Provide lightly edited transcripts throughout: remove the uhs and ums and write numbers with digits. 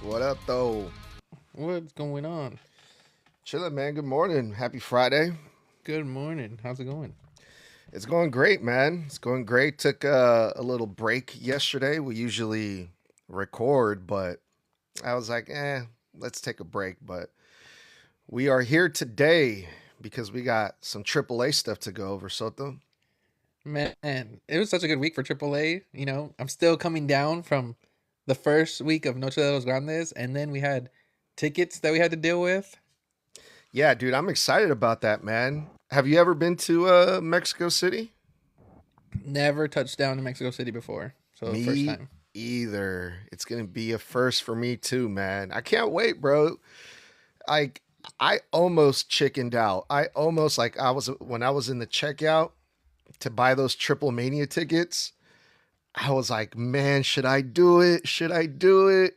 What up, though? What's going on? Chillin', man. Good morning. Happy Friday. Good morning. How's it going? It's going great, man. It's going great. Took a little break yesterday. We usually record, but I was like, let's take a break. But we are here today because we got some AAA stuff to go over, Soto. Man, it was such a good week for AAA. I'm still coming down from the first week of Noche de los Grandes, and then we had tickets that we had to deal with. Yeah, dude, I'm excited about that, man. Have you ever been to Mexico City? Never touched down in Mexico City before, so first Me time. either. It's gonna be a first for me too, man. I can't wait, bro. Like I almost chickened out. I almost like I was when I was in the checkout to buy those TripleMania tickets. I was like, man, should I do it? Should I do it?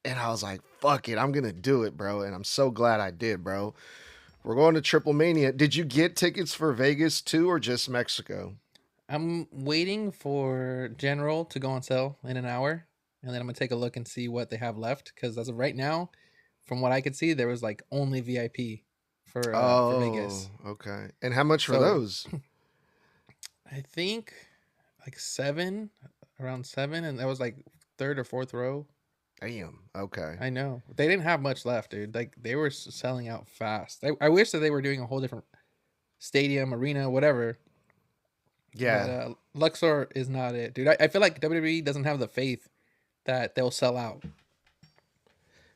And I was like, fuck it, I'm gonna do it, bro. And I'm so glad I did, bro. We're going to TripleMania. Did you get tickets for Vegas too, or just Mexico? I'm waiting for General to go on sale in an hour, and then I'm gonna take a look and see what they have left. Because as of right now, from what I could see, there was like only VIP for Oh, Vegas. okay. And how much for So those? I think like seven, around seven, and that was like third or fourth row. Damn. Okay. I know they didn't have much left, dude. Like they were selling out fast. I wish that they were doing a whole different stadium, arena, whatever. But Yeah. Luxor is not it, dude. I feel like WWE doesn't have the faith that they'll sell out.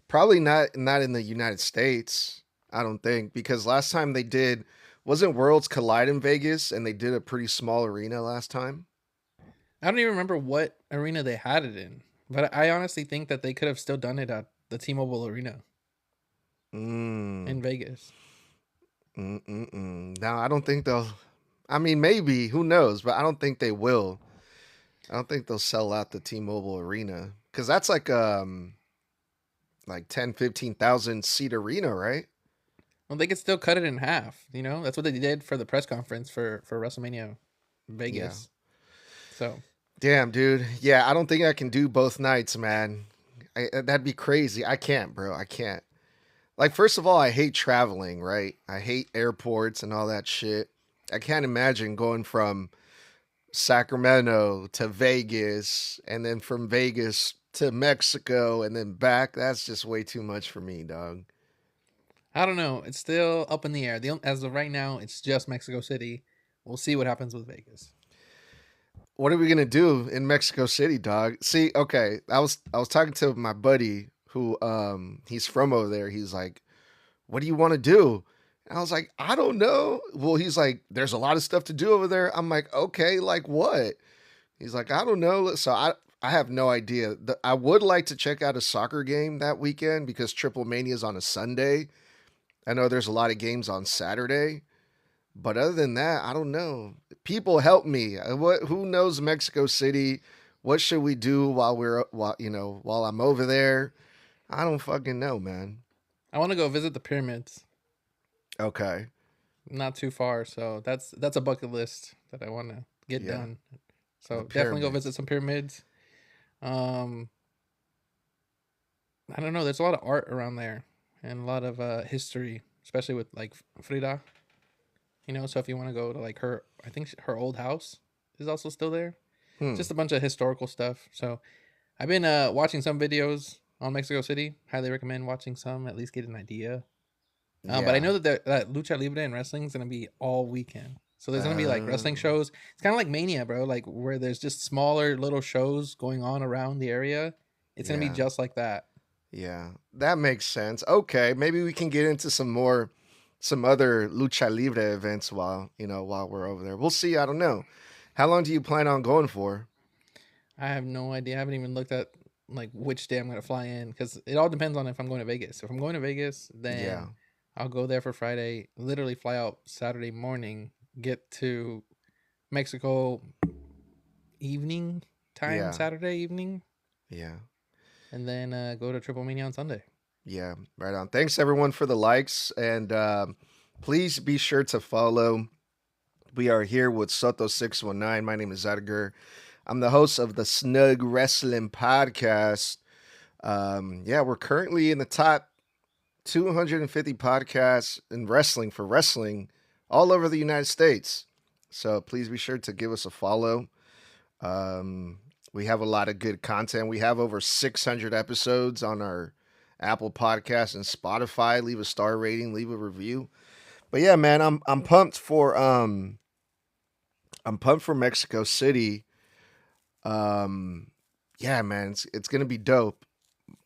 Probably not in the United States. I don't think because last time they did wasn't Worlds Collide in Vegas and they did a pretty small arena last time. I don't even remember what arena they had it in, but I honestly think that they could have still done it at the T-Mobile Arena Mm. in Vegas. Mm-mm-mm. Now I don't think they'll. I mean, maybe who knows, but I don't think they will. I don't think they'll sell out the T-Mobile Arena because that's like 10, 15,000 seat arena, right? Well, they could still cut it in half. That's what they did for the press conference for WrestleMania Yeah. Vegas. So Damn, dude. Yeah, I don't think I can do both nights, man. That'd be crazy. I can't, bro. I can't. Like, first of all, I hate traveling, right? I hate airports and all that shit. I can't imagine going from Sacramento to Vegas and then from Vegas to Mexico and then back. That's just way too much for me, dog. I don't know. It's still up in the air. As of right now, it's just Mexico City. We'll see what happens with Vegas. What are we gonna do in Mexico City, dog? See, okay, I was talking to my buddy who he's from over there. He's like, what do you want to do? And I was like, I don't know. Well, he's like, there's a lot of stuff to do over there. I'm like, okay, like what? He's like, I don't know. So I have no idea. I would like to check out a soccer game that weekend because Triple Mania is on a Sunday. I know there's a lot of games on Saturday, but other than that, I don't know. People help me. What? Who knows Mexico City? What should we do while I'm over there? I don't fucking know, man. I want to go visit the pyramids. Okay. Not too far, so that's a bucket list that I want to get Yeah. done. The So definitely go visit pyramids. some pyramids. Um, I don't know. There's a lot of art around there and a lot of history, especially with like Frida. So if you want to go to like her, I think her old house is also still there. Hmm. Just a bunch of historical stuff. So I've been watching some videos on Mexico City. Highly recommend watching some, at least get an idea. But I Yeah. know that Lucha Libre and wrestling is gonna be all weekend. So there's gonna be like wrestling Um. shows. It's kind of like Mania, bro. Like where there's just smaller little shows going on around the area. It's gonna be Yeah. just like that. Yeah. That makes sense. Okay. Maybe we can get into some other lucha libre events while we're over there. We'll see. I don't know. How long do you plan on going for? I have no idea. I haven't even looked at like which day I'm gonna fly in because it all depends on if I'm going to Vegas. If I'm going to Vegas, Yeah. then I'll go there for Friday. Literally fly out Saturday morning. Get to Mexico evening time, Yeah. Saturday evening, Yeah. and then go to Triple Mania on Sunday. Yeah. Right on. Thanks everyone for the likes and please be sure to follow. We are here with Soto619. My name is Edgar. I'm the host of the Snug Wrestling podcast. Yeah, we're currently in the top 250 podcasts in wrestling for wrestling all over the United States. So please be sure to give us a follow. Um, we have a lot of good content. We have over 600 episodes on our Apple Podcast and Spotify. Leave a star rating, leave a review. But yeah, man, I'm pumped for Mexico City. Um, yeah, man, it's gonna be dope.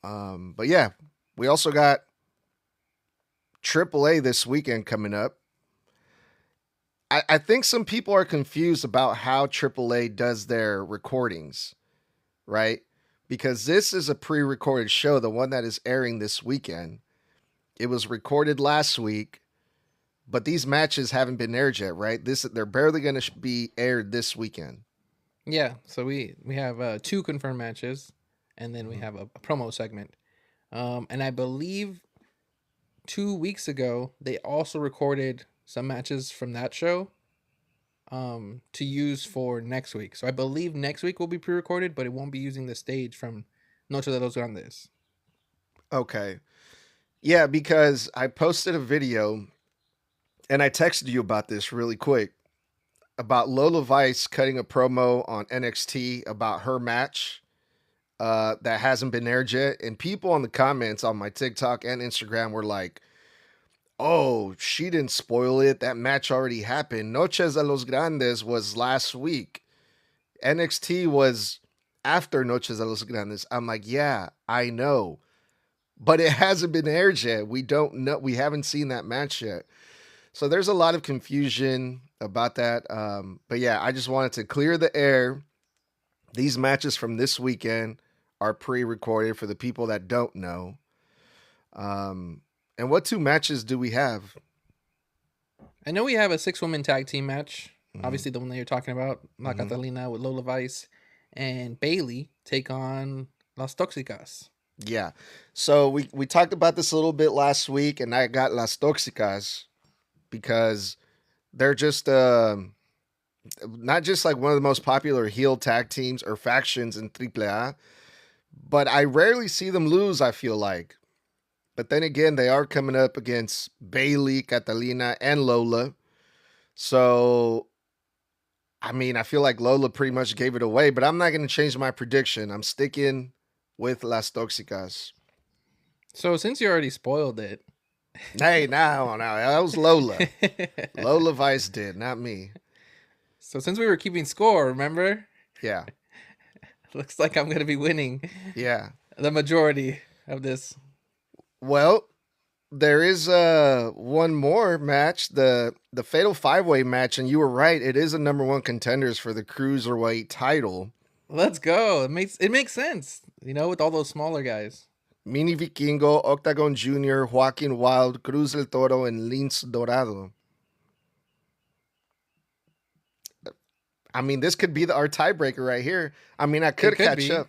But yeah, we also got AAA this weekend coming up. I think some people are confused about how AAA does their recordings, right? Because this is a pre-recorded show, the one that is airing this weekend. It was recorded last week, but these matches haven't been aired yet, right? They're barely going to be aired this weekend. Yeah, so we have two confirmed matches, and then we Mhm. have a promo segment. And I believe 2 weeks ago they also recorded some matches from that show to use for next week. So I believe next week will be pre-recorded, but it won't be using the stage from Noche de los Grandes. Okay. Yeah, because I posted a video and I texted you about this really quick about Lola Vice cutting a promo on NXT about her match that hasn't been aired yet. And people in the comments on my TikTok and Instagram were like, oh, she didn't spoil it. That match already happened. Noches de los Grandes was last week. NXT was after Noches de los Grandes. I'm like, yeah, I know. But it hasn't been aired yet. We don't know. We haven't seen that match yet. So there's a lot of confusion about that. But yeah, I just wanted to clear the air. These matches from this weekend are pre-recorded for the people that don't know. Um, and what two matches do we have? I know we have a 6-woman tag team match. Mm-hmm. Obviously, the one that you're talking about, La Mm-hmm. Catalina with Lola Vice and Bailey take on Las Toxicas. Yeah. So we talked about this a little bit last week, and I got Las Toxicas because they're just not just like one of the most popular heel tag teams or factions in AAA, but I rarely see them lose, I feel like. But then again, they are coming up against Bailey, Catalina, and Lola. So, I mean, I feel like Lola pretty much gave it away, but I'm not going to change my prediction. I'm sticking with Las Toxicas. So since you already spoiled it, Hey, now, that was Lola. Lola Vice did, not me. so since we were keeping score, remember? Yeah, Looks like I'm gonna be winning yeah. the majority of this. Well, there is one more match, the Fatal Five Way match, and you were right. It is a number one contenders for the Cruiserweight title. Let's go. It makes sense, with all those smaller guys. Mini Vikingo, Octagon Jr., Joaquin Wild, Cruz del Toro, and Lince Dorado. I mean, this could be our tiebreaker right here. I mean, I It could could catch be. up.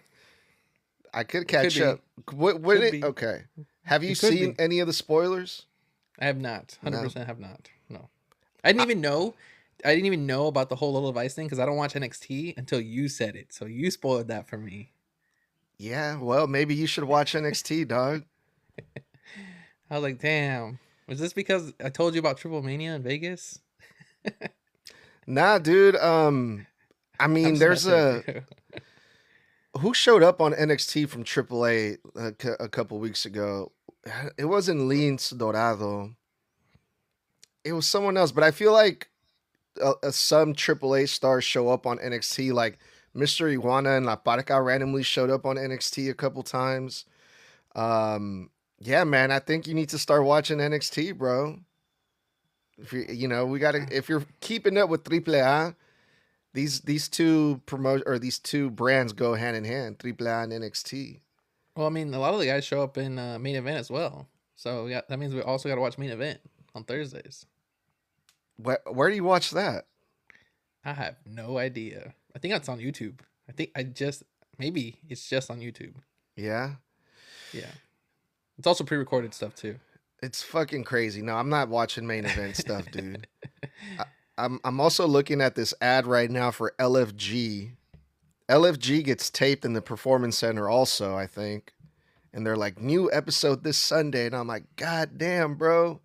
I could It could catch be. up. What Could it? be. Okay. Have you It could seen be. any of the spoilers? I have not. No. 100% have not. No. I didn't I, even know. I didn't even know about the whole Little Vice thing because I don't watch NXT until you said it. So you spoiled that for me. yeah. Well, maybe you should watch NXT, dog. I was like, damn. Was this because I told you about TripleMania in Vegas? Nah, dude. I I'm mean, just there's messing with a you. who showed up on NXT from AAA a couple weeks ago. It wasn't Lince Dorado. It was someone else, but I feel like some AAA stars show up on NXT. Like Mr. Iguana and La Parca randomly showed up on NXT a couple times. Yeah, man, I think you need to start watching NXT, bro. If we gotta. If you're keeping up with AAA, these these two brands go hand in hand. AAA and NXT. Well, I mean, a lot of the guys show up in main event as well. So yeah, that means we also got to watch main event on Thursdays. Where do you watch that? I have no idea. I think that's on YouTube. I think maybe it's just on YouTube. Yeah, Yeah. It's also pre-recorded stuff too. it's fucking crazy. No, I'm not watching main event stuff, dude. I, I'm also looking at this ad right now for LFG. LFG gets taped in the Performance Center also, I think. and they're like, new episode this Sunday, and I'm like, God damn, bro.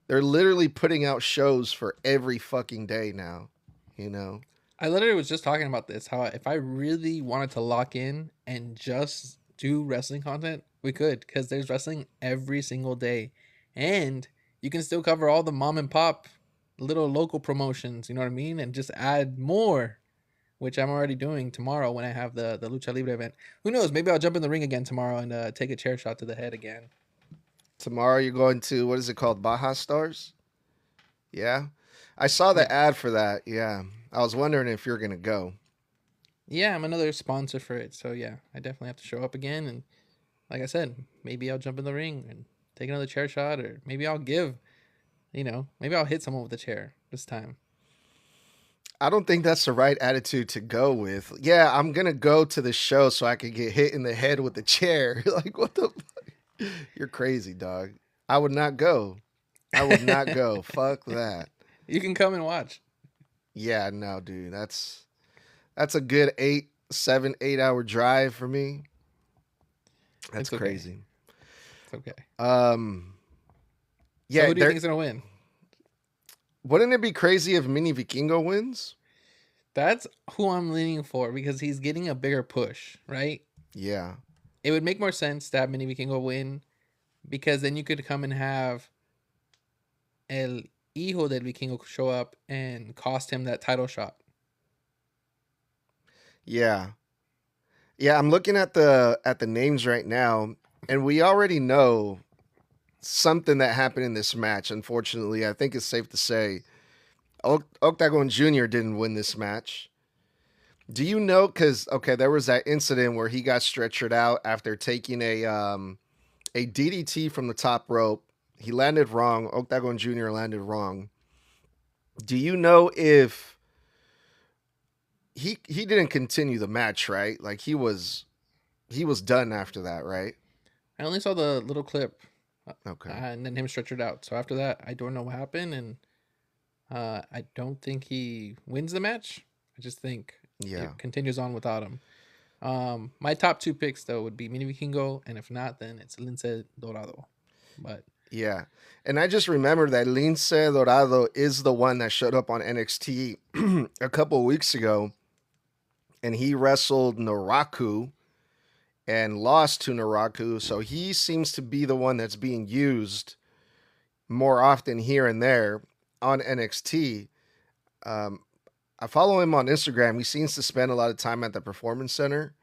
They're literally putting out shows for every fucking day now, you know? I literally was just talking about this. How if I really wanted to lock in and just do wrestling content, we could, because there's wrestling every single day, and you can still cover all the mom and pop little local promotions. You know what I mean? And just add more, which I'm already doing tomorrow when I have the Lucha Libre event. Who knows? Maybe I'll jump in the ring again tomorrow and take a chair shot to the head again. Tomorrow you're going to, what is it called? Baja Stars? Yeah. I saw Yeah, the ad for that. Yeah. I was wondering if you're going to go. yeah, I'm another sponsor for it, so yeah, I definitely have to show up again. And like I said, maybe I'll jump in the ring and take another chair shot, or maybe I'll give, maybe I'll hit someone with a chair this time. I don't think that's the right attitude to go with. Yeah, I'm going to go to the show so I can get hit in the head with the chair. Like, what the fuck? You're crazy, dog. I would not go. I would not go. Fuck that. You can come and watch. Yeah, no, dude. That's a good 8 hour drive for me. That's It's okay. crazy. It's okay. Um So yeah, who do you there think's gonna win? wouldn't it be crazy if Mini Vikingo wins? That's who I'm leaning for because he's getting a bigger push, right? Yeah. It would make more sense to have Mini Vikingo win because then you could come and have El Hijo del Vikingo show up and cost him that title shot. Yeah. Yeah, I'm looking at the names right now, and we already know something that happened in this match. Unfortunately, I think it's safe to say Octagon Jr. didn't win this match. Do you know? Because okay, there was that incident where he got stretchered out after taking a DDT from the top rope. He landed wrong. Octagon Jr. landed wrong. Do you know if he didn't continue the match? Right, like he was done after that, right? I only saw the little clip Okay. and then him stretchered out. So after that, I don't know what happened, and I don't think he wins the match. I just think Yeah. it continues on without him. My top two picks though would be Mini Vikingo, and if not, then it's Lince Dorado. But Yeah. And I just remember that Lince Dorado is the one that showed up on NXT a couple of weeks ago, and he wrestled Naraku and lost to Naraku. So he seems to be the one that's being used more often here and there on NXT. Um, I follow him on Instagram. He seems to spend a lot of time at the Performance Center.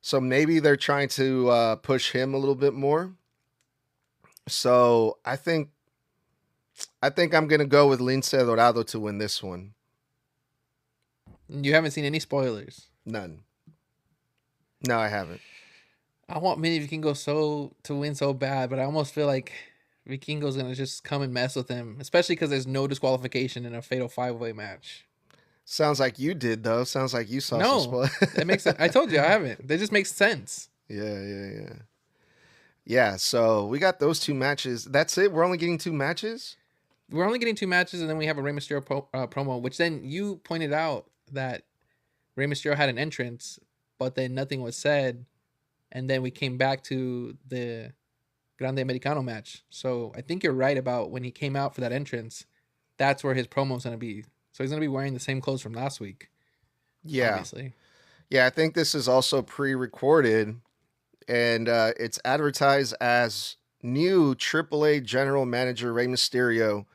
So maybe they're trying to push him a little bit more. So I think I'm gonna go with Lince Dorado to win this one. you haven't seen any spoilers. None. No, I haven't. I want Mini Vikingo to win so bad, but I almost feel like Vikingo's gonna just come and mess with him, especially because there's no disqualification in a fatal 5-way match. Sounds like you did though. Sounds like you saw some No, spoil. that makes sense. I told you I haven't. That just makes sense. Yeah. Yeah, so we got those two matches. That's it. We're only getting two matches. We're only getting two matches, and then we have a Rey Mysterio promo, which then you pointed out that Rey Mysterio had an entrance, but then nothing was said, and then we came back to the Grande Americano match. So I think you're right about when he came out for that entrance. That's where his promo's gonna be. So he's gonna be wearing the same clothes from last week. Yeah, Obviously. yeah. I think this is also pre-recorded, and it's advertised as new AAA General Manager Rey Mysterio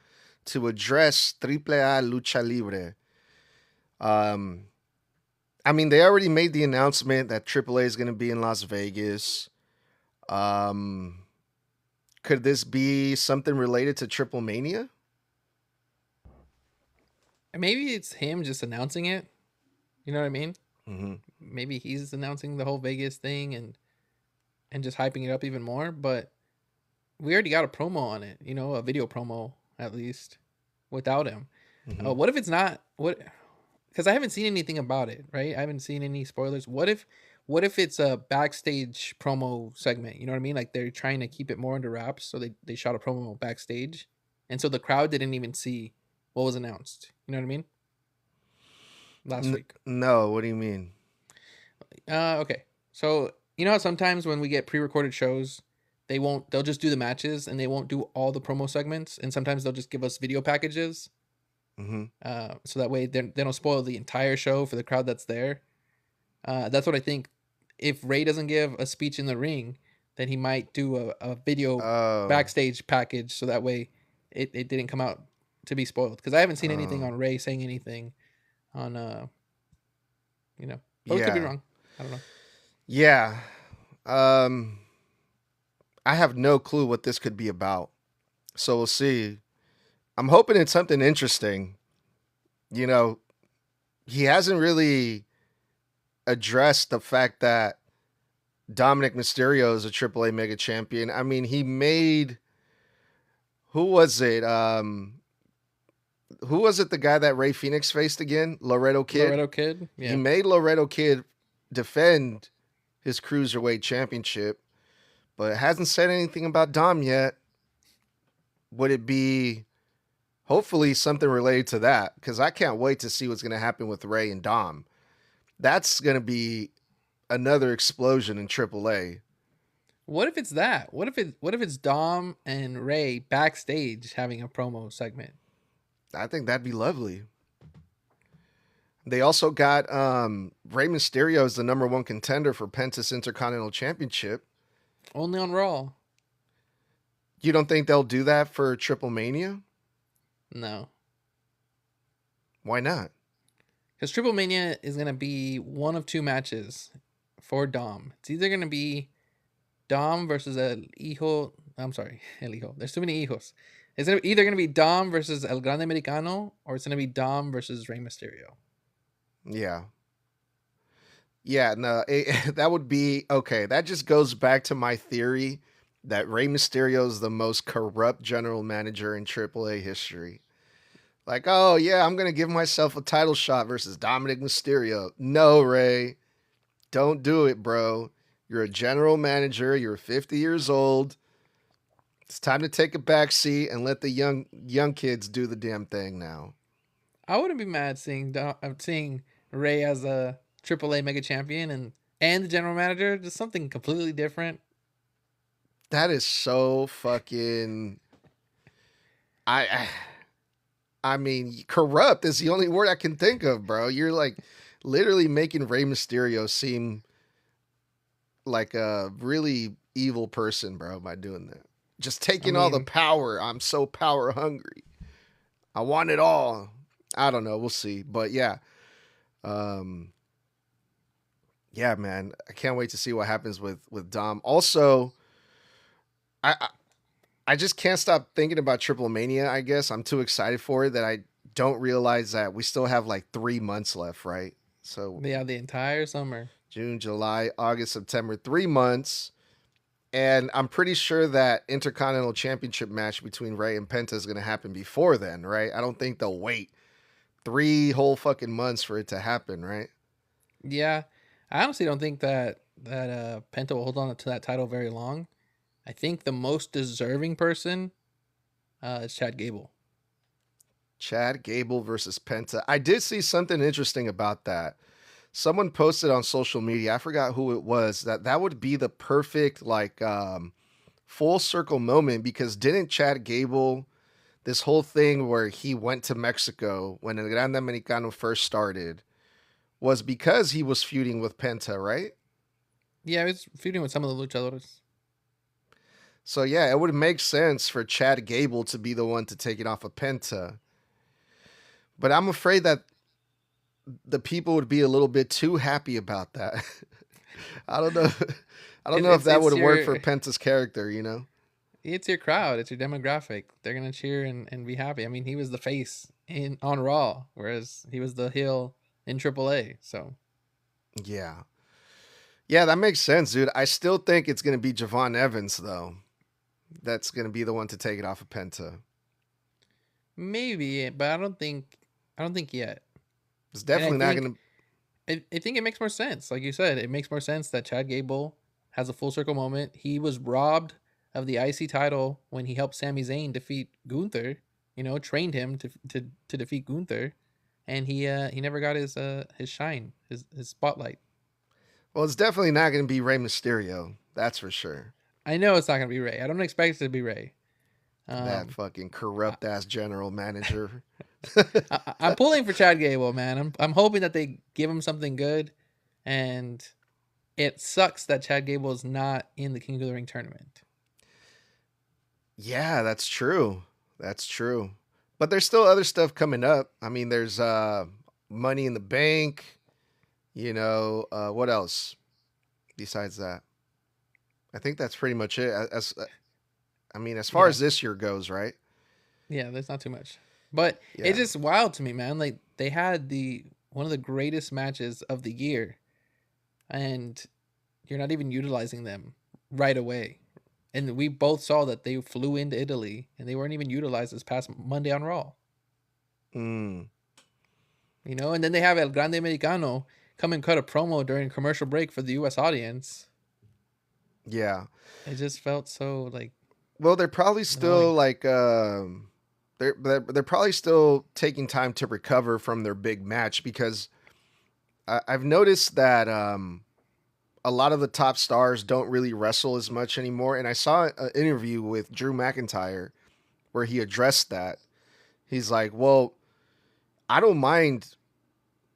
to address AAA Lucha Libre. Um, I mean, they already made the announcement that AAA is going to be in Las Vegas. Um, could this be something related to TripleMania? And maybe it's him just announcing it. You know what I mean? Mm-hmm. Maybe he's announcing the whole Vegas thing and just hyping it up even more. But we already got a promo on it, a video promo at least, without him. Mm-hmm. What if it's not what? Because I haven't seen anything about it, right? I haven't seen any spoilers. What if it's a backstage promo segment? You know what I mean? Like they're trying to keep it more under wraps, so they shot a promo backstage, and so the crowd didn't even see what was announced. You know what I mean? Last week. No, what do you mean? Okay. So You know how sometimes when we get pre-recorded shows, they'll just do the matches and they won't do all the promo segments, and sometimes they'll just give us video packages, Hmm. so that way they don't spoil the entire show for the crowd that's there. That's what I think. If Ray doesn't give a speech in the ring, then he might do a video Oh, backstage package, so that way it didn't come out to be spoiled. Because I haven't seen anything oh, on Ray saying anything on you know, but we could be yeah, wrong. I don't know. yeah. Um, I have no clue what this could be about. So we'll see. I'm hoping it's something interesting. You know, he hasn't really addressed the fact that Dominic Mysterio is a AAA Mega Champion. I mean, he made who was it? Who was it? The guy that Ray Phoenix faced again? Laredo Kid. Loretto Kid, He yeah. made Laredo Kid defend his cruiserweight championship, but hasn't said anything about Dom yet. Would it be hopefully something related to that? Because I can't wait to see what's going to happen with Ray and Dom. That's going to be another explosion in AAA. What if it's that? What if it's Dom and Ray backstage having a promo segment? I think that'd be lovely. They also got Rey Mysterio as the number one contender for Penta's Intercontinental Championship. Only on Raw. You don't think they'll do that for TripleMania? No. Why not? Because Triple Mania is going to be one of two matches for Dom. It's either going to be Dom versus El Hijo. I'm sorry, El Hijo. There's too many hijos. It's either going to be Dom versus El Grande Americano, or it's going to be Dom versus Rey Mysterio. Yeah. Yeah, no, that would be okay. That just goes back to my theory that Rey Mysterio is the most corrupt general manager in AAA history. Like, oh yeah, I'm gonna give myself a title shot versus Dominic Mysterio. No, Ray, don't do it, bro. You're a general manager. You're 50 years old. It's time to take a back seat and let the young kids do the damn thing now. I wouldn't be mad seeing Ray as a AAA Mega Champion and the general manager. Just something completely different. That is so fucking. I I mean, corrupt is the only word I can think of, bro. You're like literally making Rey Mysterio seem like a really evil person, bro, by doing that. Just I taking all the mean, power. I'm so power hungry. I want it all. I don't know. We'll see. But yeah. Um yeah, man. I can't wait to see what happens with Dom. Also, I I just can't stop thinking about Triple Mania, I guess. I'm too excited for it that I don't realize that we still have like 3 months left, right? So yeah, the entire summer. June, July, August, September, 3 months. And I'm pretty sure that Intercontinental Championship match between Ray and Penta is going to happen before then, right? I don't think they'll wait 3 whole fucking months for it to happen, right? Yeah, I honestly don't think that Penta will hold on to that title very long. I think the most deserving person is Chad Gable. Chad Gable versus Penta. I did see something interesting about that. Someone posted on social media, I forgot who it was, that would be the perfect like full circle moment because didn't Chad Gable this whole thing where he went to Mexico when El Grande Americano first started was because he was feuding with Penta, right? Yeah, he's feuding with some of the luchadores. So yeah, it would make sense for Chad Gable to be the one to take it off of Penta. But I'm afraid that the people would be a little bit too happy about that. I don't know. I don't know if that It's would work for your Penta's character, you know? it's your crowd, it's your demographic. They're gonna cheer and be happy. I mean, he was the face in on Raw, whereas he was the heel in AAA. So Yeah. Yeah, that makes sense, dude. I still think it's going to be Javon Evans, though. That's going to be the one to take it off of Penta. maybe, but I don't think yet. It's And definitely not going to. I think it makes more sense. Like you said, it makes more sense that Chad Gable has a full circle moment. He was robbed of the IC title when he helped Sami Zayn defeat Gunther. You know, trained him to defeat Gunther, and he never got his shine, his spotlight. Well, it's definitely not going to be Rey Mysterio. That's for sure. I know it's not gonna be Ray. I don't expect it to be Ray. That Um, fucking I, corrupt ass general manager. I'm pulling for Chad Gable, man. I'm hoping that they give him something good, and it sucks that Chad Gable is not in the King of the Ring tournament. Yeah, that's true. That's true. But there's still other stuff coming up. I mean, there's Money in the Bank. What else besides that? I think that's pretty much it. As far Yeah, as this year goes, right? yeah. There's not too much, but it's Yeah. just wild to me, man. Like they had the one of the greatest matches of the year, and you're not even utilizing them right away. And we both saw that they flew into Italy and they weren't even utilized this past Monday on Raw. Mm, And then they have El Grande Americano come and cut a promo during a commercial break for the US audience. yeah. It just felt so like Well, they're probably still annoying. like they're probably still taking time to recover from their big match because I've noticed that a lot of the top stars don't really wrestle as much anymore. And I saw an interview with Drew McIntyre where he addressed that. He's like, "Well, I don't mind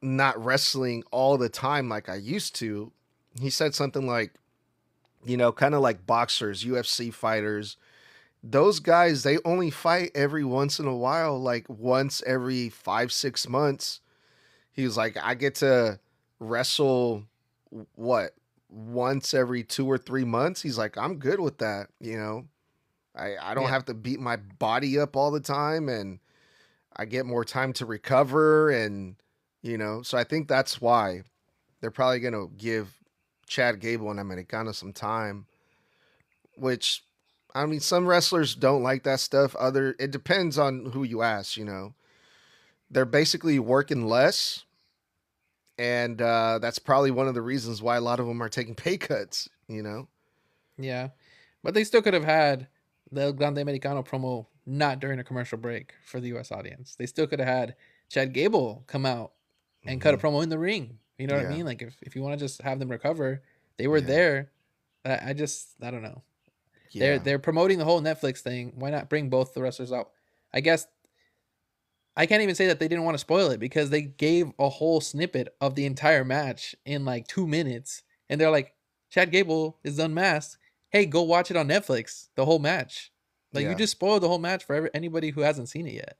not wrestling all the time like I used to." He said something like, kind of like boxers, UFC fighters. Those guys, they only fight every once in a while, like once every 5, 6 months. He was like, I get to wrestle what once every 2 or 3 months. He's like, I'm good with that. I don't Yeah. have to beat my body up all the time, and I get more time to recover, and so I think that's why they're probably gonna give Chad Gable and Americano some time, which I mean some wrestlers don't like that stuff. It depends on who you ask. They're basically working less, and that's probably one of the reasons why a lot of them are taking pay cuts. Yeah. But they still could have had the El Grande Americano promo not during a commercial break for the US audience. They still could have had Chad Gable come out and cut a Hmm. promo in the ring. You know what I Yeah, mean? Like if you want to just have them recover, they were yeah, there. I don't know. They're yeah, they're promoting the whole Netflix thing. Why not bring both the wrestlers out? I guess I can't even say that they didn't want to spoil it because they gave a whole snippet of the entire match in like 2 minutes, and they're like, "Chad Gable is unmasked. Hey, go watch it on Netflix. The whole match. Like you yeah. just spoiled the whole match for anybody who hasn't seen it yet."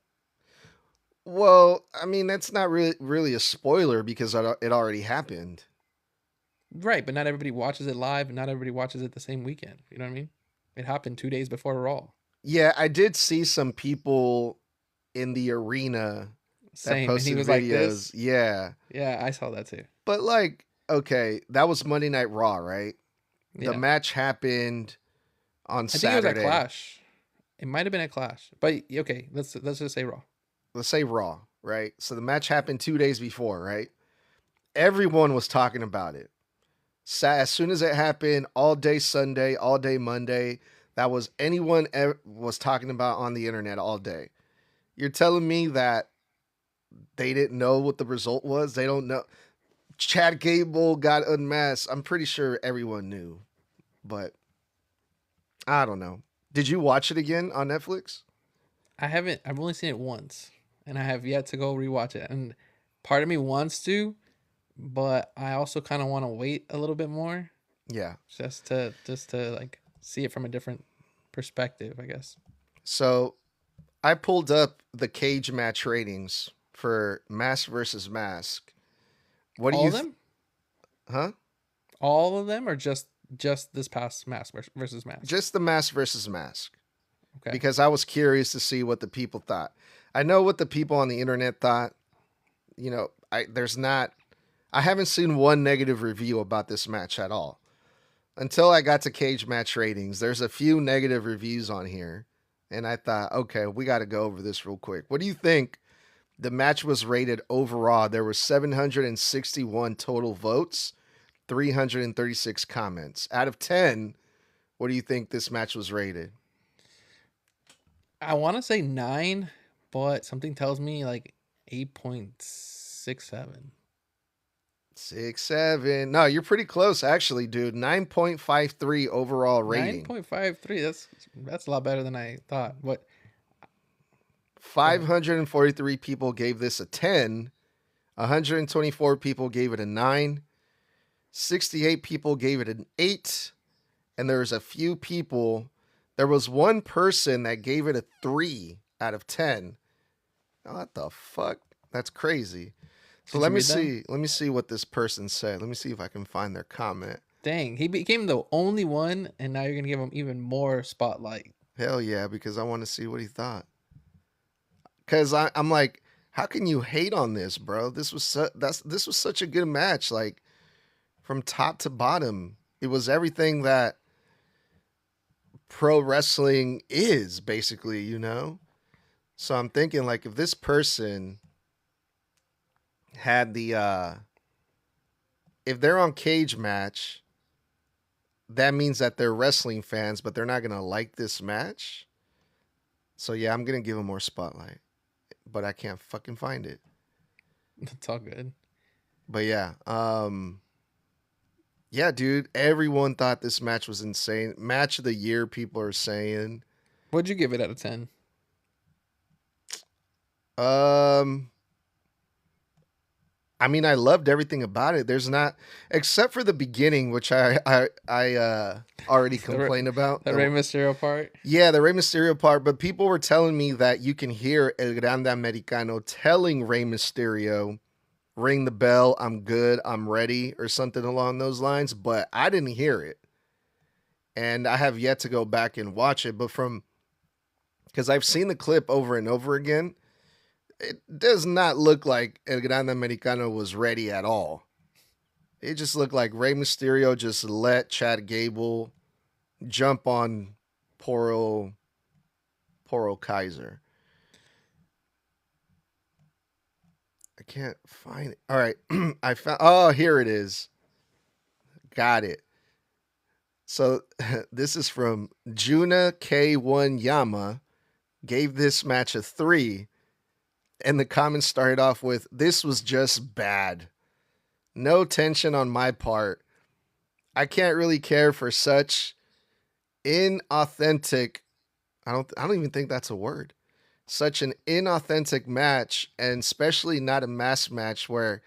Well, I mean that's not really a spoiler because it already happened. Right, but not everybody watches it live, and not everybody watches it the same weekend. You know what I mean? It happened 2 days before Raw. Yeah, I did see some people in the arena that Same, and he posted was like videos. this. Yeah. Yeah, I saw that too. But like, okay, that was Monday Night Raw, right? The Yeah, match happened on I think it was at Saturday. Clash. It might have been at Clash, but okay, let's just say Raw. Let's say Raw, right? So the match happened 2 days before, right? Everyone was talking about it. As soon as it happened, all day Sunday, all day Monday, that was anyone was talking about on the internet all day. You're telling me that they didn't know what the result was? They don't know. Chad Gable got unmasked. I'm pretty sure everyone knew, but I don't know. Did you watch it again on Netflix? I haven't. I've only seen it once, and I have yet to go rewatch it. And part of me wants to, but I also kind of want to wait a little bit more, Yeah. just to like see it from a different perspective, I guess. So I pulled up the cage match ratings for Mask versus Mask. What do All you, of them, huh? all of them, or just this past mask versus mask. Just the Mask versus Mask. Okay, Because I was curious to see what the people thought. I know what the people on the internet thought. I haven't seen one negative review about this match at all. Until I got to cage match ratings, there's a few negative reviews on here. And I thought, okay, we got to go over this real quick. What do you think the match was rated overall? There were 761 total votes, 336 comments. Out of 10, what do you think this match was rated? I want to say 9, but something tells me like 8.67. 6, 7. No, you're pretty close, actually, dude. 9.53 overall rating. 9.53. That's a lot better than I thought. What? Go ahead. 543 people gave this a 10. 124 people gave it a 9. 68 people gave it an 8. And there was a few people. There was one person that gave it a 3 out of 10. What the fuck? That's crazy. So Did let you me read them? see. Let me see what this person said. Let me see if I can find their comment. Dang, he became the only one, and now you're gonna give him even more spotlight. Hell yeah, because I want to see what he thought. Because I'm like, how can you hate on this, bro? This was this was such a good match. Like from top to bottom, it was everything that pro wrestling is basically, you know. So I'm thinking like if this person had the if they're on Cage Match, that means that they're wrestling fans, but they're not gonna like this match. So yeah, I'm gonna give them more spotlight, but I can't fucking find it. It's all good. But yeah, yeah, dude, everyone thought this match was insane. Match of the year, people are saying. What'd you give it out of 10? Um, I mean, I loved everything about it. There's not, except for the beginning, which I already complained about. The Rey Mysterio part? Yeah, the Rey Mysterio part. But people were telling me that you can hear El Grande Americano telling Rey Mysterio, ring the bell, I'm good, I'm ready, or something along those lines. But I didn't hear it. And I have yet to go back and watch it. But because I've seen the clip over and over again, it does not look like El Grande Americano was ready at all. It just looked like Rey Mysterio just let Chad Gable jump on poor old Kaiser. I can't find it. All right. I found, oh, here it is. Got it. So this is from Juna K1 Yama. Gave this match a 3. And the comments started off with, this was just bad. No tension on my part. I can't really care for such inauthentic. I don't even think that's a word. Such an inauthentic match, and especially not a mass match where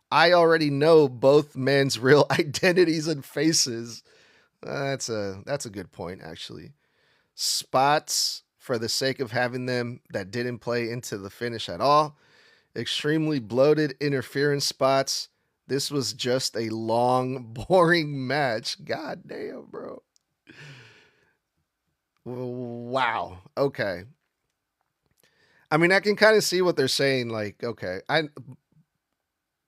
I already know both men's real identities and faces. That's a good point, actually. Spots for the sake of having them that didn't play into the finish at all. Extremely bloated interference spots. This was just a long, boring match. God damn, bro. Wow. Okay. I mean, I can kind of see what they're saying. Like, okay,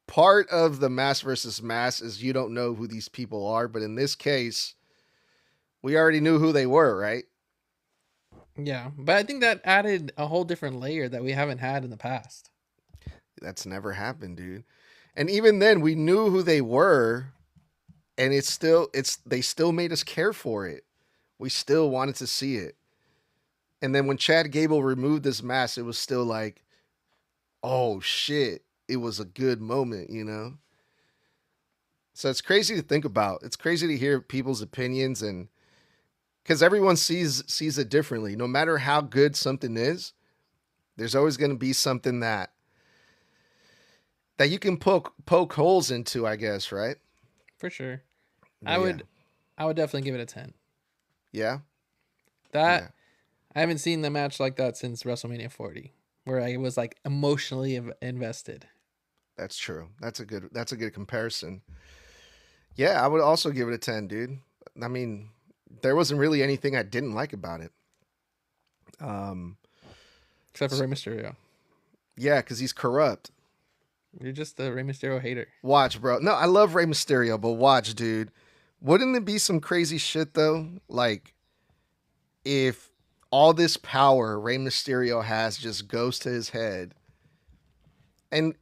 part of the mass versus mass is you don't know who these people are, but in this case, we already knew who they were, right? Yeah, but I think that added a whole different layer that we haven't had in the past. That's never happened, dude. And even then, we knew who they were, and they still made us care for it. We still wanted to see it. And then when Chad Gable removed this mask, it was still like, oh shit, it was a good moment, you know? So it's crazy to think about. It's crazy to hear people's opinions, and because everyone sees it differently. No matter how good something is, there's always going to be something that you can poke holes into, I guess, right? For sure. But I yeah. would I would definitely give it a 10. Yeah. That Yeah. I haven't seen the match like that since WrestleMania 40, where I was like emotionally invested. That's true. That's a good comparison. Yeah, I would also give it a 10, dude. I mean, there wasn't really anything I didn't like about it. Except for Rey Mysterio. Yeah, because he's corrupt. You're just a Rey Mysterio hater. Watch, bro. No, I love Rey Mysterio, but watch, dude. Wouldn't it be some crazy shit though? Like if all this power Rey Mysterio has just goes to his head. And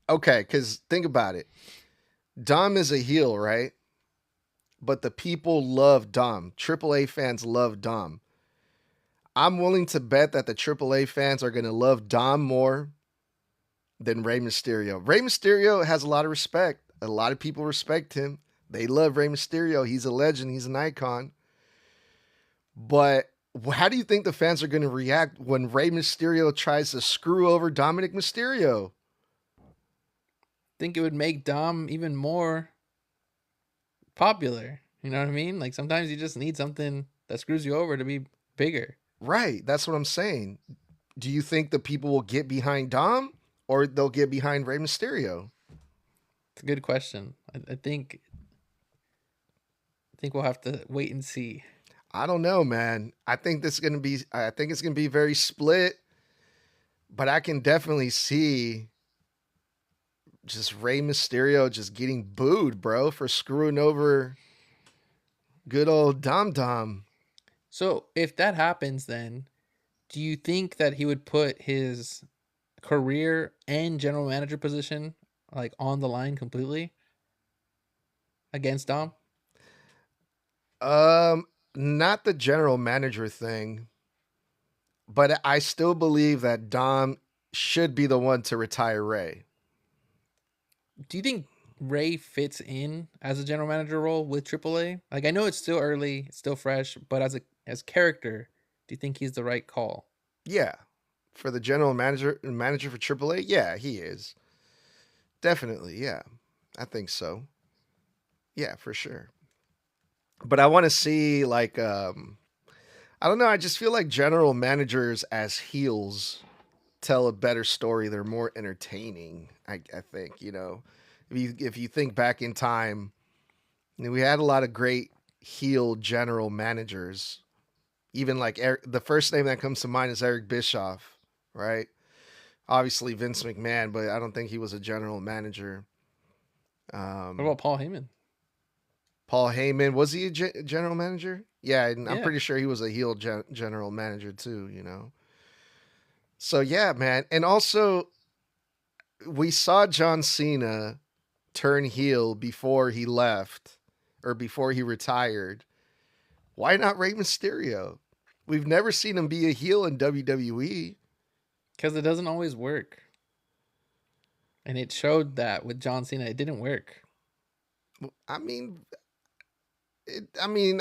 okay, because think about it. Dom is a heel, right? But the people love Dom. AAA fans love Dom. I'm willing to bet that the AAA fans are going to love Dom more than Rey Mysterio. Rey Mysterio has a lot of respect. A lot of people respect him. They love Rey Mysterio. He's a legend. He's an icon. But how do you think the fans are going to react when Rey Mysterio tries to screw over Dominic Mysterio? Think it would make Dom even more popular. You know what I mean? Like sometimes you just need something that screws you over to be bigger. Right. That's what I'm saying. Do you think the people will get behind Dom or they'll get behind Rey Mysterio? It's a good question. I think we'll have to wait and see. I don't know, man. I think it's going to be very split, but I can definitely see just Rey Mysterio just getting booed, bro, for screwing over good old Dom Dom. So if that happens, then do you think that he would put his career and general manager position like on the line completely against Dom? Um, Not the general manager thing, but I still believe that Dom should be the one to retire Ray. Do you think Ray fits in as a general manager role with AAA? Like I know it's still early, it's still fresh, but as character, do you think he's the right call? Yeah, for the general manager for AAA, yeah, he is definitely. Yeah, I think so. Yeah, for sure. But I want to see like I don't know. I just feel like general managers as heels tell a better story. They're more entertaining. I think if you think back in time, we had a lot of great heel general managers. Even like the first name that comes to mind is Eric Bischoff, right? Obviously Vince McMahon, but I don't think he was a general manager. What Um, about Paul Heyman? Paul Heyman, was he a general manager? Yeah, and I'm Yeah. pretty sure he was a heel general manager too. So yeah, man. And also we saw John Cena turn heel before he left or before he retired. Why not Rey Mysterio? We've never seen him be a heel in WWE. Because it doesn't always work. And it showed that with John Cena, it didn't work. I mean, I mean,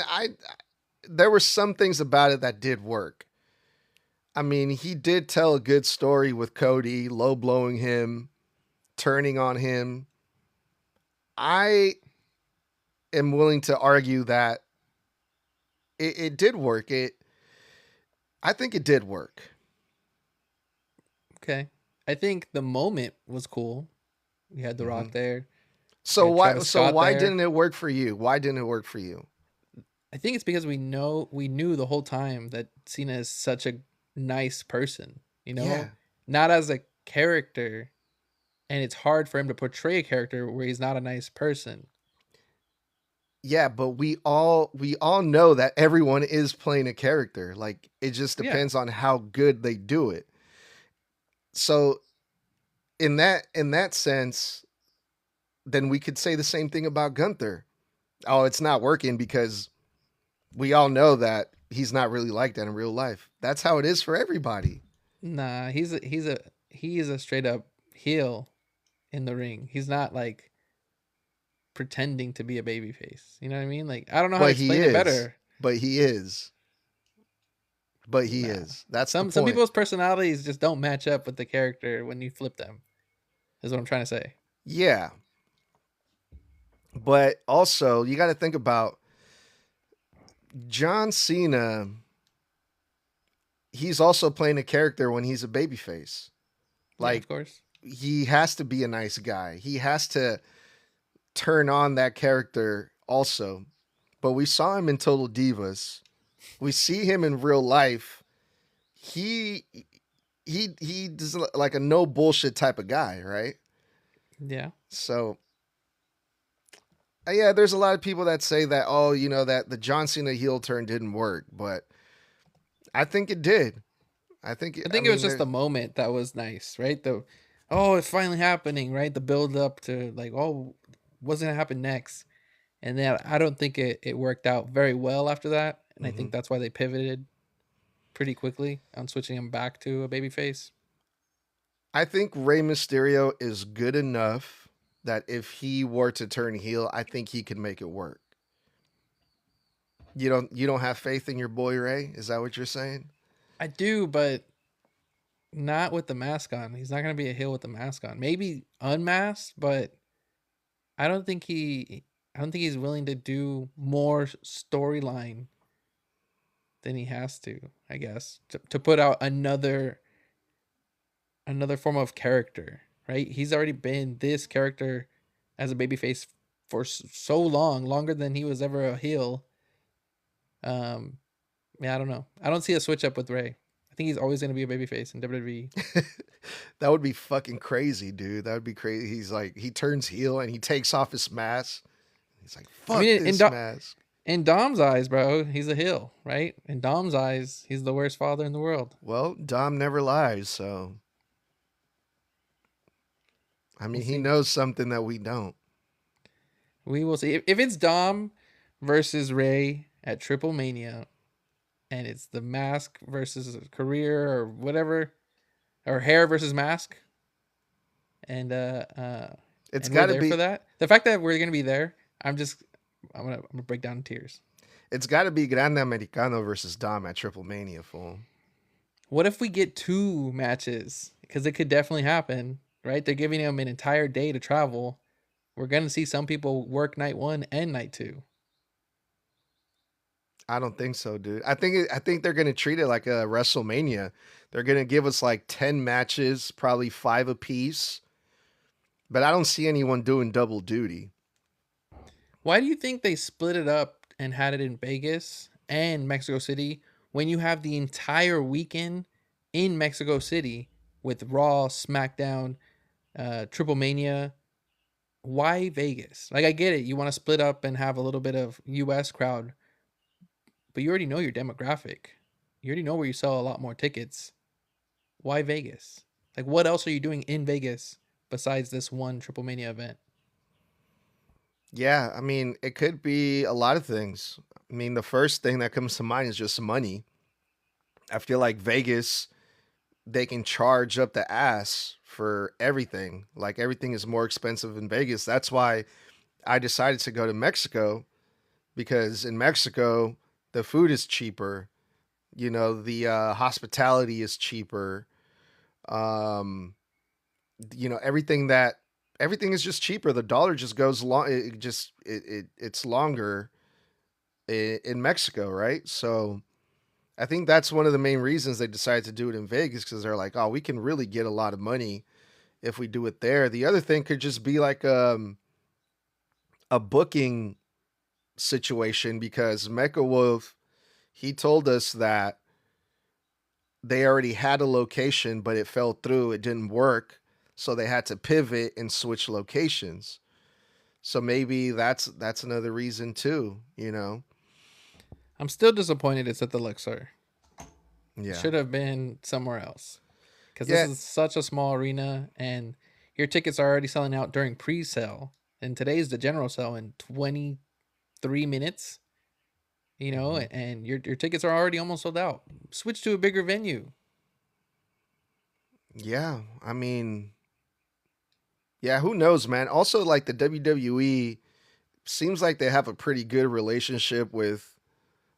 there were some things about it that did work. I mean, he did tell a good story with Cody, low blowing him, turning on him. I am willing to argue that it did work. I think it did work. Okay. I think the moment was cool. We had The hmm Rock there. We So had why Travis so Scott why there. didn't it work for you? Why didn't it work for you? I think it's because we knew the whole time that Cena is such a nice person, Yeah. not as a character, and it's hard for him to portray a character where he's not a nice person. Yeah, but we all know that everyone is playing a character. Like it just Yeah. depends on how good they do it. So in that sense, then we could say the same thing about Gunther. Oh, it's not working because we all know that he's not really like that in real life. That's how it is for everybody. Nah, he is a straight up heel in the ring. He's not like pretending to be a baby face. You know what I mean? Like I don't know how to But he explain it is. better. But he is. But he Nah. is. That's the Some point. people's personalities just don't match up with the character when you flip them. Is what I'm trying to say. Yeah. But also, you got to think about John Cena. He's also playing a character when he's a babyface. Yeah, of Like, course. he has to be a nice guy. He has to turn on that character also. But we saw him in Total Divas. We see him in real life. He he does like a no bullshit type of guy, right? Yeah. So yeah, there's a lot of people that say that that the John Cena heel turn didn't work, but I think it did. I I think it was mean just there's the moment that was nice, right? It's finally happening, right? The build up to like, what's gonna happen next? And then I don't think it worked out very well after that. And I mhm. think that's why they pivoted pretty quickly on switching him back to a babyface. I think Rey Mysterio is good enough. that if he were to turn heel, I think he could make it work. You don't have faith in your boy Ray? Is that what you're saying? I do, but not with the mask on. He's not gonna be a heel with the mask on. Maybe unmasked, but I don't think he. I don't think he's willing to do more storyline than he has to. I guess to put out another form of character. Right? He's already been this character as a babyface for so long, longer than he was ever a heel. Um, yeah, I don't know. I don't see a switch up with Ray. I think he's always going to be a babyface in WWE. That would be fucking crazy, dude. That would be crazy. He's like, he turns heel and he takes off his mask. He's like, I fuck mean, this mask. in Dom's eyes, bro, he's a heel, right? In Dom's eyes, he's the worst father in the world. Well, Dom never lies, so I We'll mean, he see. knows something that we don't. We will see. If it's Dom versus Ray at Triple Mania, and it's the mask versus career or whatever, or hair versus mask, and It's we're got to there for be that. The fact that we're gonna be there, I'm gonna break down in tears. it's got to be Grande Americano versus Dom at Triple Mania, fool. What if we get two matches? Because it could definitely happen, right? They're giving him an entire day to travel. We're gonna see some people work night one and night two. I don't think so, dude. I think they're gonna treat it like a WrestleMania. They're gonna give us like 10 matches, probably 5 apiece. But I don't see anyone doing double duty. Why do you think they split it up and had it in Vegas and Mexico City when you have the entire weekend in Mexico City with Raw, SmackDown, Triple Mania? Why Vegas? Like, I get it. You want to split up and have a little bit of US crowd, but you already know your demographic. You already know where you sell a lot more tickets. Why Vegas? Like, what else are you doing in Vegas besides this one Triple Mania event? Yeah, I mean, it could be a lot of things. I mean, the first thing that comes to mind is just money. I feel like Vegas, they can charge up the ass for everything. Like everything is more expensive in Vegas. That's why I decided to go to Mexico, because in Mexico, the food is cheaper. The hospitality is cheaper. Um, everything is just cheaper. The dollar just goes long. It's longer in Mexico, right? So I think that's one of the main reasons they decided to do it in Vegas, because they're like, oh, we can really get a lot of money if we do it there. The other thing could just be like a booking situation, because Mecha Wolf, he told us that they already had a location, but it fell through. It didn't work, so they had to pivot and switch locations. So maybe that's another reason too. I'm still disappointed it's at the Luxor. It Yeah. should have been somewhere else because this Yeah. is such a small arena and your tickets are already selling out during pre-sale. And today's the general sale in 23 minutes, Mhm. and your tickets are already almost sold out. Switch to a bigger venue. Yeah. I mean, yeah, who knows, man? Also, like the WWE seems like they have a pretty good relationship with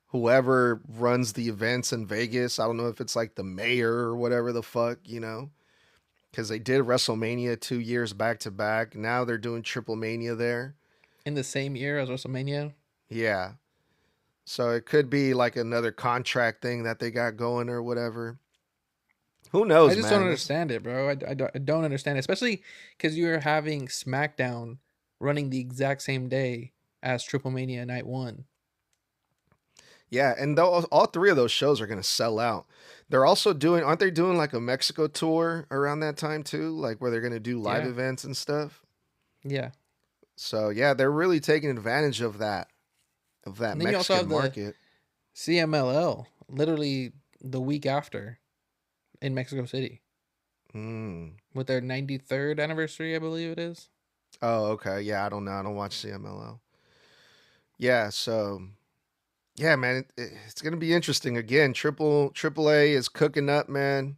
whoever runs the events in Vegas. I don't know if it's like the mayor or whatever the fuck, because they did WrestleMania 2 years back to back. Now they're doing Triple Mania there. In the same year as WrestleMania. Yeah. So it could be like another contract thing that they got going or whatever. Who I knows, just don't man? That's understand it, bro. I don't understand it, especially because you're having SmackDown running the exact same day as Triple Mania Night 1. Yeah, and all three of those shows are gonna sell out. They're also aren't they doing like a Mexico tour around that time too? Like where they're gonna do live Yeah. events and stuff. Yeah. So yeah, they're really taking advantage of that And then you also Mexican have the market. CMLL literally the week after in Mexico City Mm. with their 93rd anniversary, I believe it is. Oh, okay. Yeah, I don't know. I don't watch CMLL. Yeah, so yeah, man, it's gonna be interesting again. Triple A is cooking up, man.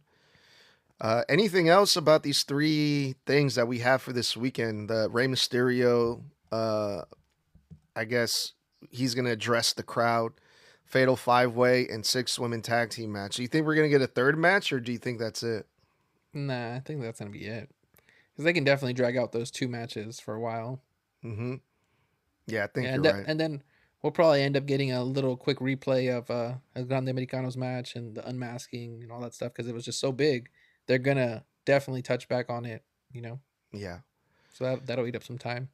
Anything else about these three things that we have for this weekend? The Rey Mysterio, uh, I guess he's going to address the crowd. Fatal five way and six women tag team match. Do you think we're going to get a third match, or do you think that's it? Nah, I think that's gonna be it. Because they can definitely drag out those two matches for a while. Mm-hmm. Yeah, I think Yeah, you're right. and then we'll probably end up getting a little quick replay of El Grande Americano's match and the unmasking and all that stuff because it was just so big. They're gonna definitely touch back on it, you know. Yeah. So that'll eat up some time.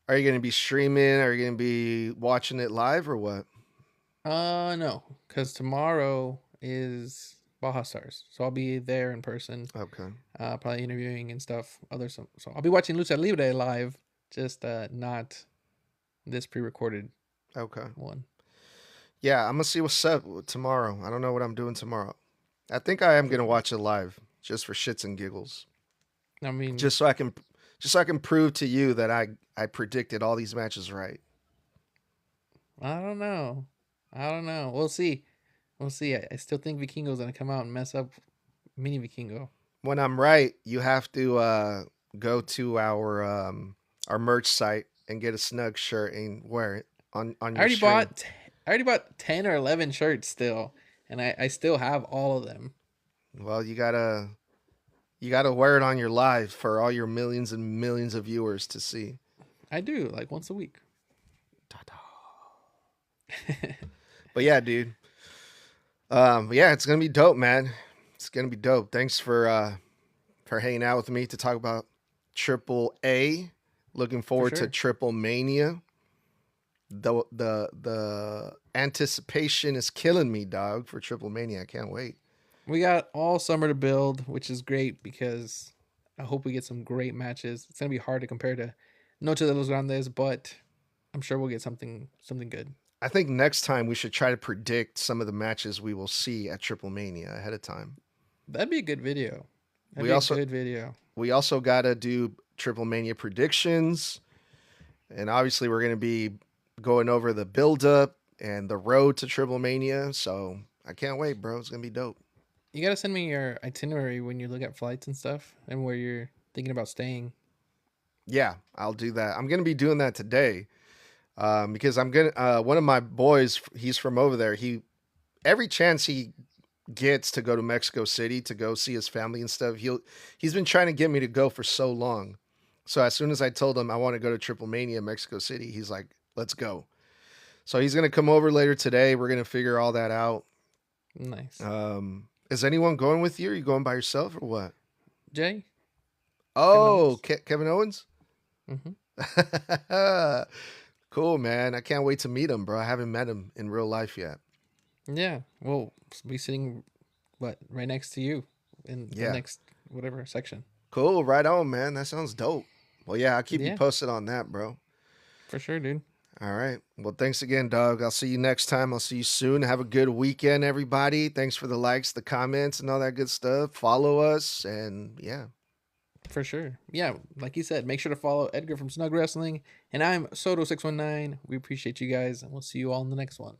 Are you going to be streaming? Are you going to be watching it live or what? No, because tomorrow is Baja Stars, so I'll be there in person, Okay. probably interviewing and stuff. So I'll be watching Lucha Libre live, just not this pre-recorded Okay. one. Yeah, I'm going to see what's up tomorrow. I don't know what I'm doing tomorrow. I think I am For going to sure. watch it live just for shits and giggles. I mean, Just so I can prove to you that I predicted all these matches right. I don't know. I don't know. We'll see. We'll see. I still think Vikingo's gonna come out and mess up Mini Vikingo. When I'm right, you have to go to our merch site and get a Snug shirt and wear it on I your already stream. bought. I already bought 10 or 11 shirts still, and I still have all of them. Well, you gotta wear it on your live for all your millions and millions of viewers to see. I do like once a week. But yeah, dude. Yeah, it's gonna be dope, man. It's gonna be dope. Thanks for hanging out with me to talk about Triple A. Looking For forward to sure. Triple Mania. The anticipation is killing me, dog, for Triple Mania. I can't wait. We got all summer to build, which is great because I hope we get some great matches. It's gonna be hard to compare to Noche de los Grandes, but I'm sure we'll get something good. I think next time we should try to predict some of the matches we will see at Triple Mania ahead of time. That'd be a good video. That'd We be a also good video. we also gotta do Triple Mania predictions, and obviously we're gonna be going over the build up and the road to Triple Mania. So I can't wait, bro. It's gonna be dope. You gotta send me your itinerary when you look at flights and stuff, and where you're thinking about staying. Yeah, I'll do that. I'm gonna be doing that today, because I'm gonna. One of my boys, he's from over there. He every chance he gets to go to Mexico City to go see his family and stuff, he's been trying to get me to go for so long. So as soon as I told him I want to go to Triple Mania Mexico City, he's like, "Let's go." So he's gonna come over later today. We're gonna figure all that out. Nice. Is anyone going with you? Are you going by yourself or what? Jay, Kevin Oh, Owens. Kevin Owens. Mm-hmm. Cool, man. I can't wait to meet him, bro. I haven't met him in real life yet. Yeah, we'll be sitting right next to you in the Yeah. next whatever section. Cool. Right on, man. That sounds dope. Well, yeah, I'll keep you Yeah, posted on that, bro. for sure, dude. All right. Well, thanks again, Doug. I'll see you next time. I'll see you soon. Have a good weekend, everybody. Thanks for the likes, the comments, and all that good stuff. Follow us, and yeah. For sure. Yeah, like you said, make sure to follow Edgar from Snug Wrestling, and I'm Soto619. We appreciate you guys, and we'll see you all in the next one.